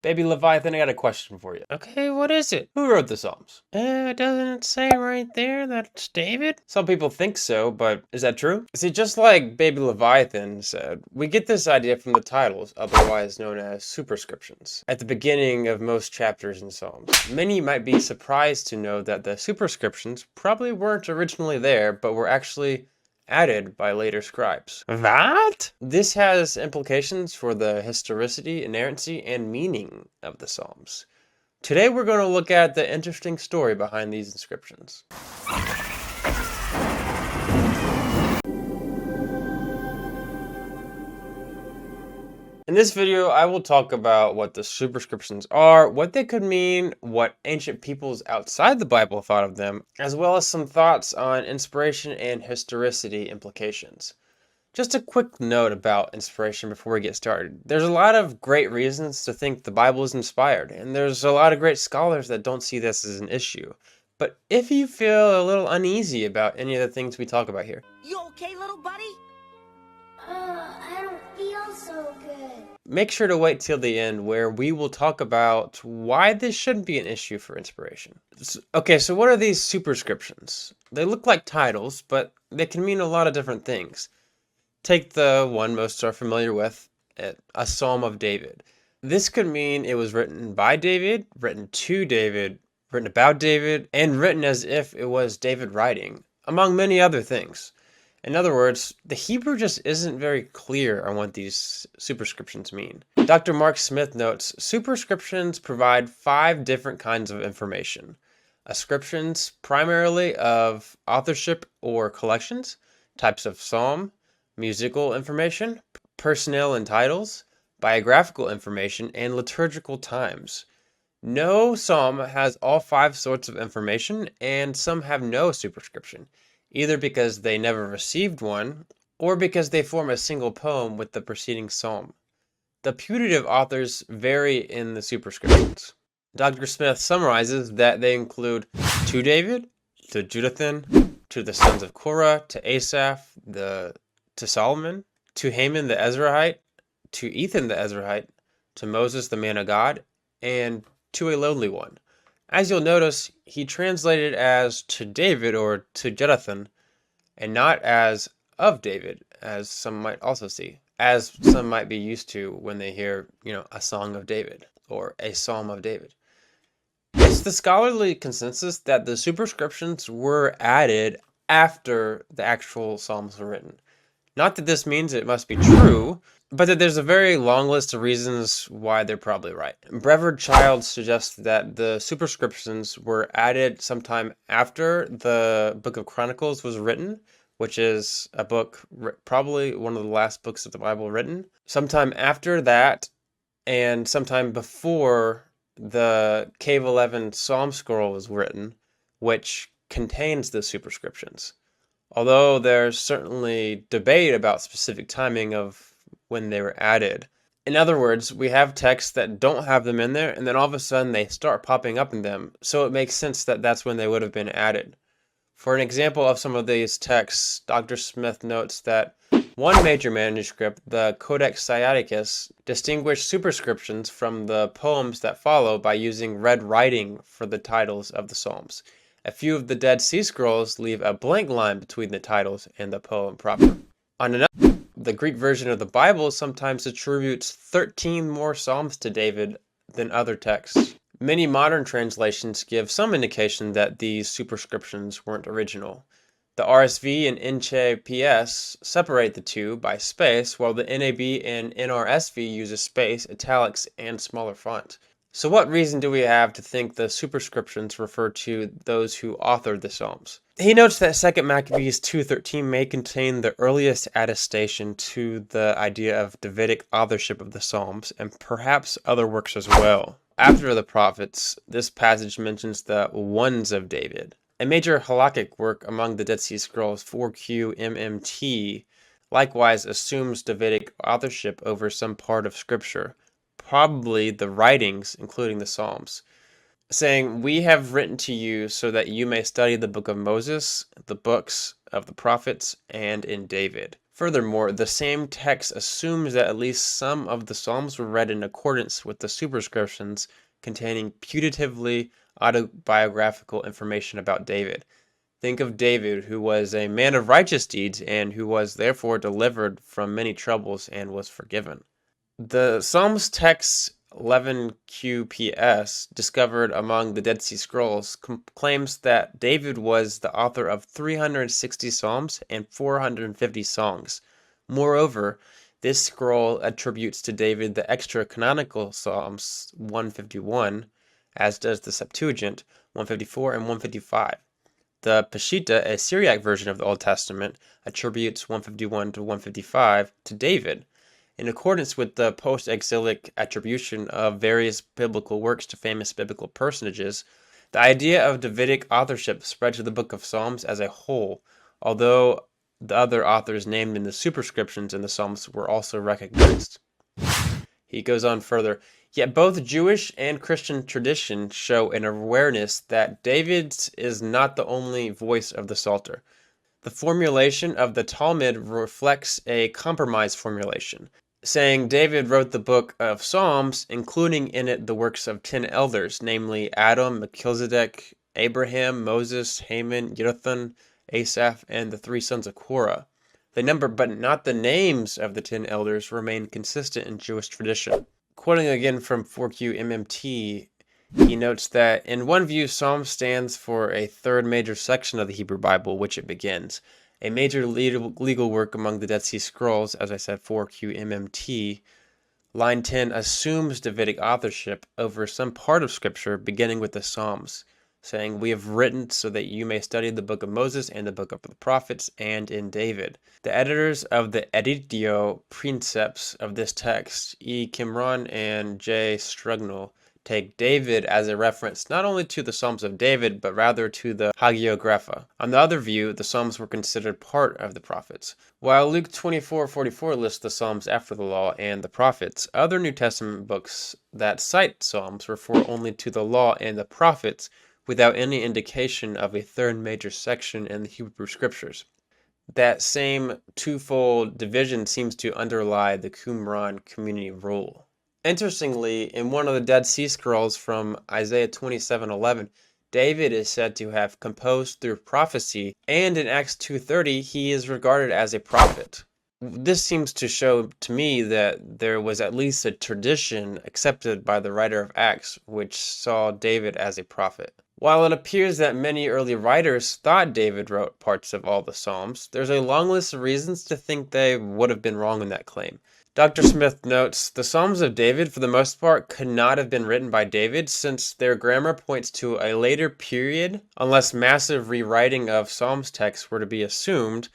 Baby Leviathan, I got a question for you. Okay, what is it? Who wrote the Psalms? Doesn't it say right there that it's David? Some people think so, but is that true? See, just like Baby Leviathan said, we get this idea from the titles, otherwise known as superscriptions, at the beginning of most chapters in Psalms. Many might be surprised to know that the superscriptions probably weren't originally there, but were actually added by later scribes. What? This has implications for the historicity, inerrancy, and meaning of the Psalms. Today we're going to look at the interesting story behind these inscriptions. In this video, I will talk about what the superscriptions are, what they could mean, what ancient peoples outside the Bible thought of them, as well as some thoughts on inspiration and historicity implications. Just a quick note about inspiration before we get started. There's a lot of great reasons to think the Bible is inspired, and there's a lot of great scholars that don't see this as an issue. But if you feel a little uneasy about any of the things we talk about here, You okay, little buddy? I don't feel so good. make sure to wait till the end where we will talk about why this shouldn't be an issue for inspiration. Okay, so what are these superscriptions? They look like titles, but they can mean a lot of different things. Take the one most are familiar with, a Psalm of David. This could mean it was written by David, written to David, written about David, and written as if it was David writing, among many other things. In other words, the Hebrew just isn't very clear on what these superscriptions mean. Dr. Mark Smith notes, superscriptions provide 5 different kinds of information. Ascriptions primarily of authorship or collections, types of psalm, musical information, personnel and titles, biographical information, and liturgical times. No psalm has all 5 sorts of information, and some have no superscription, either because they never received one, or because they form a single poem with the preceding psalm. The putative authors vary in the superscriptions. Dr. Smith summarizes that they include to David, to Jonathan, to the sons of Korah, to Asaph, to Solomon, to Haman the Ezrahite, to Ethan the Ezrahite, to Moses the man of God, and to a lowly one. As you'll notice, he translated as to David or to Jonathan, and not as of David, as some might also see, as some might be used to when they hear, a song of David or a psalm of David. It's the scholarly consensus that the superscriptions were added after the actual psalms were written. Not that this means it must be true, but that there's a very long list of reasons why they're probably right. Brevard Child suggests that the superscriptions were added sometime after the Book of Chronicles was written, which is a book, probably one of the last books of the Bible written. Sometime after that, and sometime before the Cave 11 Psalm Scroll was written, which contains the superscriptions. Although there's certainly debate about specific timing of when they were added. In other words, we have texts that don't have them in there, and then all of a sudden they start popping up in them, so it makes sense that that's when they would have been added. For an example of some of these texts, Dr. Smith notes that one major manuscript, the Codex Sinaiticus, distinguished superscriptions from the poems that follow by using red writing for the titles of the Psalms. A few of the Dead Sea Scrolls leave a blank line between the titles and the poem proper. On another, the Greek version of the Bible sometimes attributes 13 more psalms to David than other texts. Many modern translations give some indication that these superscriptions weren't original. The RSV and NCHPS separate the two by space, while the NAB and NRSV use a space, italics, and smaller font. So what reason do we have to think the superscriptions refer to those who authored the Psalms? He notes that 2 Maccabees 2:13 may contain the earliest attestation to the idea of Davidic authorship of the Psalms, and perhaps other works as well. After the prophets, this passage mentions the ones of David. A major halakhic work among the Dead Sea Scrolls, 4Q MMT, likewise assumes Davidic authorship over some part of Scripture, probably the writings, including the Psalms, saying, "We have written to you so that you may study the book of Moses, the books of the prophets, and in David." Furthermore, the same text assumes that at least some of the Psalms were read in accordance with the superscriptions containing putatively autobiographical information about David. Think of David, who was a man of righteous deeds and who was therefore delivered from many troubles and was forgiven. The Psalms text 11QPS, discovered among the Dead Sea Scrolls, claims that David was the author of 360 psalms and 450 songs. Moreover, this scroll attributes to David the extra canonical Psalms 151, as does the Septuagint 154 and 155. The Peshitta, a Syriac version of the Old Testament, attributes 151 to 155 to David. In accordance with the post-exilic attribution of various biblical works to famous biblical personages, the idea of Davidic authorship spread to the book of Psalms as a whole, although the other authors named in the superscriptions in the Psalms were also recognized. He goes on further, yet both Jewish and Christian tradition show an awareness that David's is not the only voice of the Psalter. The formulation of the Talmud reflects a compromise formulation, saying David wrote the book of Psalms, including in it the works of 10 elders, namely Adam, Melchizedek, Abraham, Moses, Haman, Yedutun, Asaph, and the 3 sons of Korah. The number, but not the names of the 10 elders, remain consistent in Jewish tradition. Quoting again from 4Q MMT, he notes that in one view, Psalm stands for a third major section of the Hebrew Bible, which it begins. A major legal work among the Dead Sea Scrolls, as I said, 4Q MMT, line 10 assumes Davidic authorship over some part of Scripture, beginning with the Psalms, saying, "We have written so that you may study the book of Moses and the book of the prophets, and in David." The editors of the Editio Princeps of this text, E. Qimron and J. Strugnell, take David as a reference not only to the Psalms of David, but rather to the Hagiographa. On the other view, the Psalms were considered part of the prophets. While Luke 24:44 lists the Psalms after the law and the prophets, other New Testament books that cite Psalms refer only to the law and the prophets, without any indication of a third major section in the Hebrew Scriptures. That same twofold division seems to underlie the Qumran community rule. Interestingly, in one of the Dead Sea Scrolls from Isaiah 27:11, David is said to have composed through prophecy, and in Acts 2:30, he is regarded as a prophet. This seems to show to me that there was at least a tradition accepted by the writer of Acts which saw David as a prophet. While it appears that many early writers thought David wrote parts of all the Psalms, there's a long list of reasons to think they would have been wrong in that claim. Dr. Smith notes, the Psalms of David, for the most part, could not have been written by David since their grammar points to a later period. Unless massive rewriting of Psalms texts were to be assumed,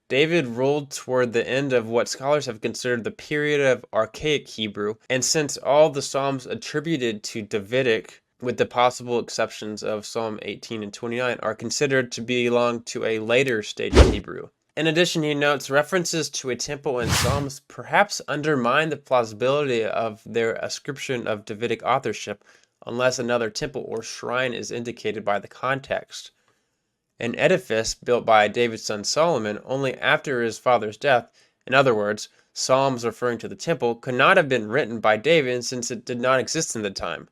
David ruled toward the end of what scholars have considered the period of Archaic Hebrew, and since all the Psalms attributed to Davidic, with the possible exceptions of Psalm 18 and 29, are considered to belong to a later stage of Hebrew. In addition, he notes references to a temple in Psalms perhaps undermine the plausibility of their ascription of Davidic authorship, unless another temple or shrine is indicated by the context. An edifice built by David's son Solomon only after his father's death, in other words, Psalms referring to the temple, could not have been written by David since it did not exist in the time.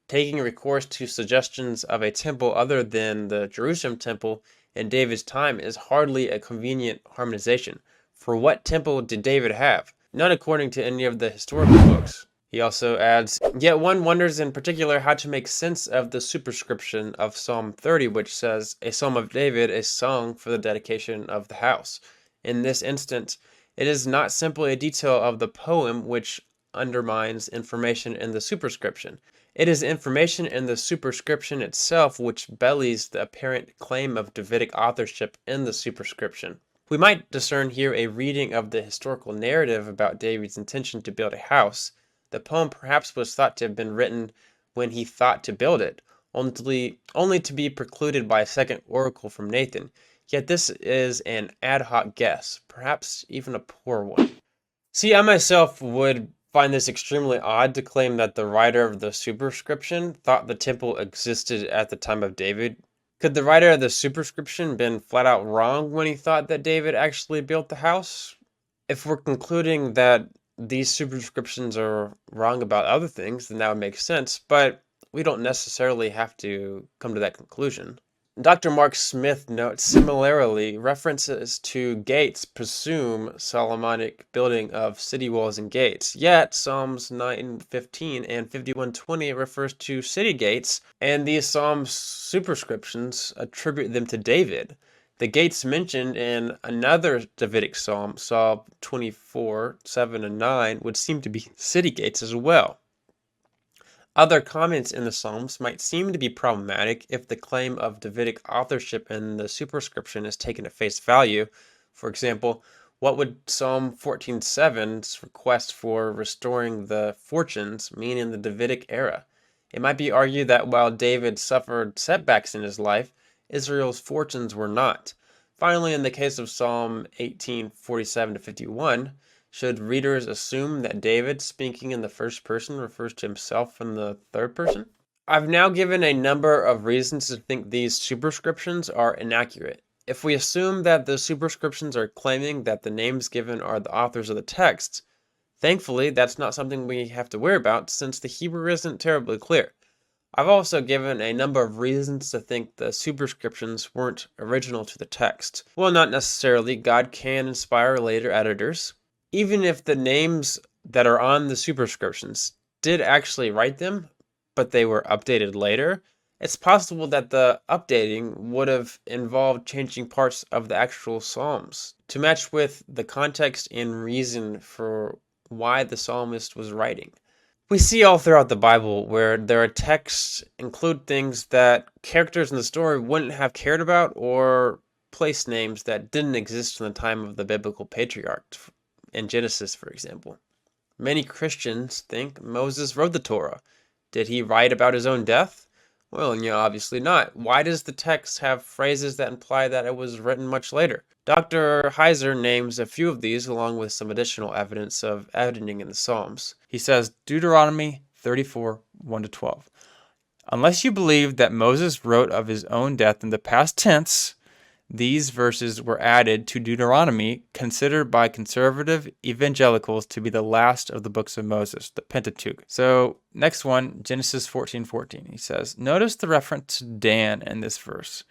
Taking recourse to suggestions of a temple other than the Jerusalem temple in David's time is hardly a convenient harmonization. For what temple did David have? None according to any of the historical books. He also adds, yet one wonders in particular how to make sense of the superscription of Psalm 30, which says, a psalm of David, a song for the dedication of the house. In this instance, it is not simply a detail of the poem which undermines information in the superscription. It is information in the superscription itself which belies the apparent claim of Davidic authorship in the superscription. We might discern here a reading of the historical narrative about David's intention to build a house. The poem perhaps was thought to have been written when he thought to build it, only to be precluded by a second oracle from Nathan. Yet this is an ad hoc guess, perhaps even a poor one. See, I myself would find this extremely odd to claim that the writer of the superscription thought the temple existed at the time of David. Could the writer of the superscription been flat out wrong when he thought that David actually built the house? If we're concluding that these superscriptions are wrong about other things, then that would make sense, but we don't necessarily have to come to that conclusion. Dr. Mark Smith notes similarly, references to gates presume Solomonic building of city walls and gates, yet Psalms 9:15 and 51:20 refers to city gates, and these Psalms superscriptions attribute them to David. The gates mentioned in another Davidic psalm, Psalm 24:7 and 9, would seem to be city gates as well. Other comments in the Psalms might seem to be problematic if the claim of Davidic authorship in the superscription is taken at face value. For example, what would Psalm 14:7's request for restoring the fortunes mean in the Davidic era? It might be argued that while David suffered setbacks in his life, Israel's fortunes were not. Finally, in the case of Psalm 18:47-51, should readers assume that David, speaking in the first person, refers to himself in the third person? I've now given a number of reasons to think these superscriptions are inaccurate. If we assume that the superscriptions are claiming that the names given are the authors of the text, thankfully that's not something we have to worry about since the Hebrew isn't terribly clear. I've also given a number of reasons to think the superscriptions weren't original to the text. Well, not necessarily. God can inspire later editors. Even if the names that are on the superscriptions did actually write them, but they were updated later, it's possible that the updating would have involved changing parts of the actual Psalms to match with the context and reason for why the psalmist was writing. We see all throughout the Bible where there are texts include things that characters in the story wouldn't have cared about, or place names that didn't exist in the time of the biblical patriarchs. In Genesis, for example. Many Christians think Moses wrote the Torah. Did he write about his own death? Well, obviously not. Why does the text have phrases that imply that it was written much later? Dr. Heiser names a few of these along with some additional evidence of editing in the Psalms. He says, Deuteronomy 34, 1-12. Unless you believe that Moses wrote of his own death in the past tense, these verses were added to Deuteronomy, considered by conservative evangelicals to be the last of the books of Moses, the Pentateuch. So, next one, Genesis 14:14. He says, notice the reference to Dan in this verse.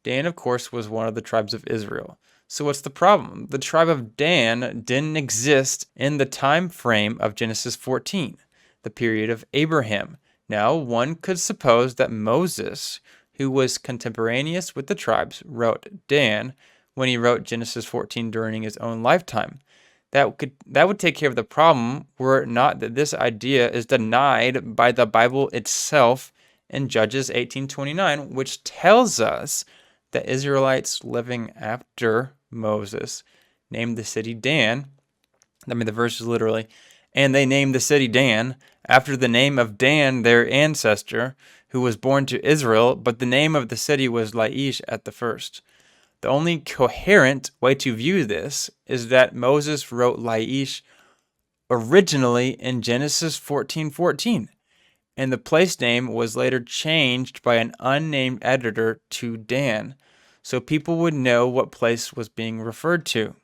Dan, of course, was one of the tribes of Israel. So what's the problem? The tribe of Dan didn't exist in the time frame of Genesis 14, the period of Abraham. Now, one could suppose that Moses, who was contemporaneous with the tribes, wrote Dan when he wrote Genesis 14 during his own lifetime. That would take care of the problem were it not that this idea is denied by the Bible itself in Judges 18:29, which tells us that Israelites living after Moses named the city Dan. The verse is literally, and they named the city Dan after the name of Dan, their ancestor, who was born to Israel, but the name of the city was Laish at the first. The only coherent way to view this is that Moses wrote Laish originally in Genesis 14:14, and the place name was later changed by an unnamed editor to Dan, so people would know what place was being referred to.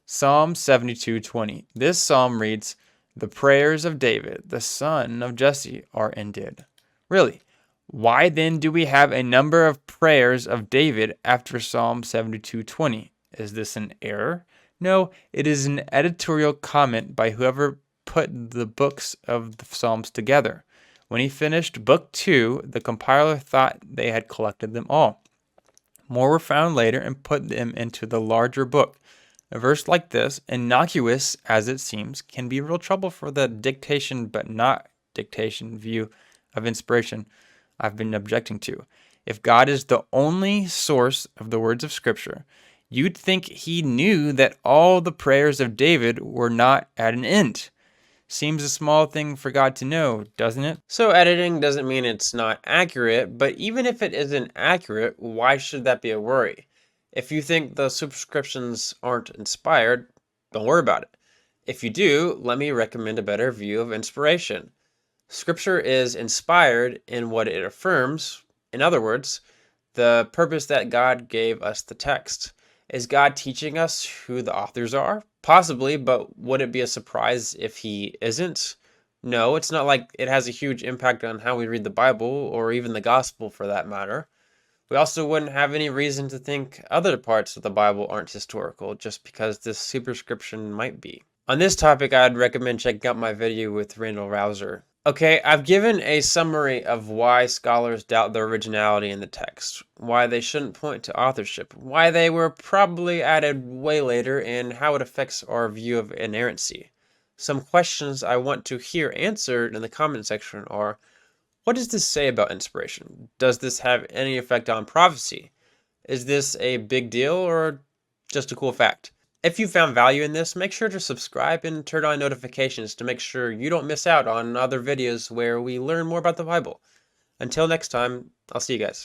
Psalm 72:20. This psalm reads, the prayers of David, the son of Jesse, are ended. Really, why then do we have a number of prayers of David after Psalm 72:20? Is this an error? No, it is an editorial comment by whoever put the books of the Psalms together. When he finished Book 2, the compiler thought they had collected them all. More were found later and put them into the larger book. A verse like this, innocuous as it seems, can be real trouble for the dictation but not dictation view of inspiration I've been objecting to. If God is the only source of the words of Scripture, you'd think he knew that all the prayers of David were not at an end. Seems a small thing for God to know, doesn't it? So editing doesn't mean it's not accurate, but even if it isn't accurate, why should that be a worry? If you think the superscriptions aren't inspired, don't worry about it. If you do, let me recommend a better view of inspiration. Scripture is inspired in what it affirms. In other words, the purpose that God gave us the text. Is God teaching us who the authors are? Possibly, but would it be a surprise if he isn't? No, it's not like it has a huge impact on how we read the Bible, or even the gospel for that matter. We also wouldn't have any reason to think other parts of the Bible aren't historical just because this superscription might be. On this topic, I'd recommend checking out my video with Randall Rouser. Okay, I've given a summary of why scholars doubt the originality in the text, why they shouldn't point to authorship, why they were probably added way later, and how it affects our view of inerrancy. Some questions I want to hear answered in the comment section are, what does this say about inspiration? Does this have any effect on prophecy? Is this a big deal or just a cool fact? If you found value in this, make sure to subscribe and turn on notifications to make sure you don't miss out on other videos where we learn more about the Bible. Until next time, I'll see you guys.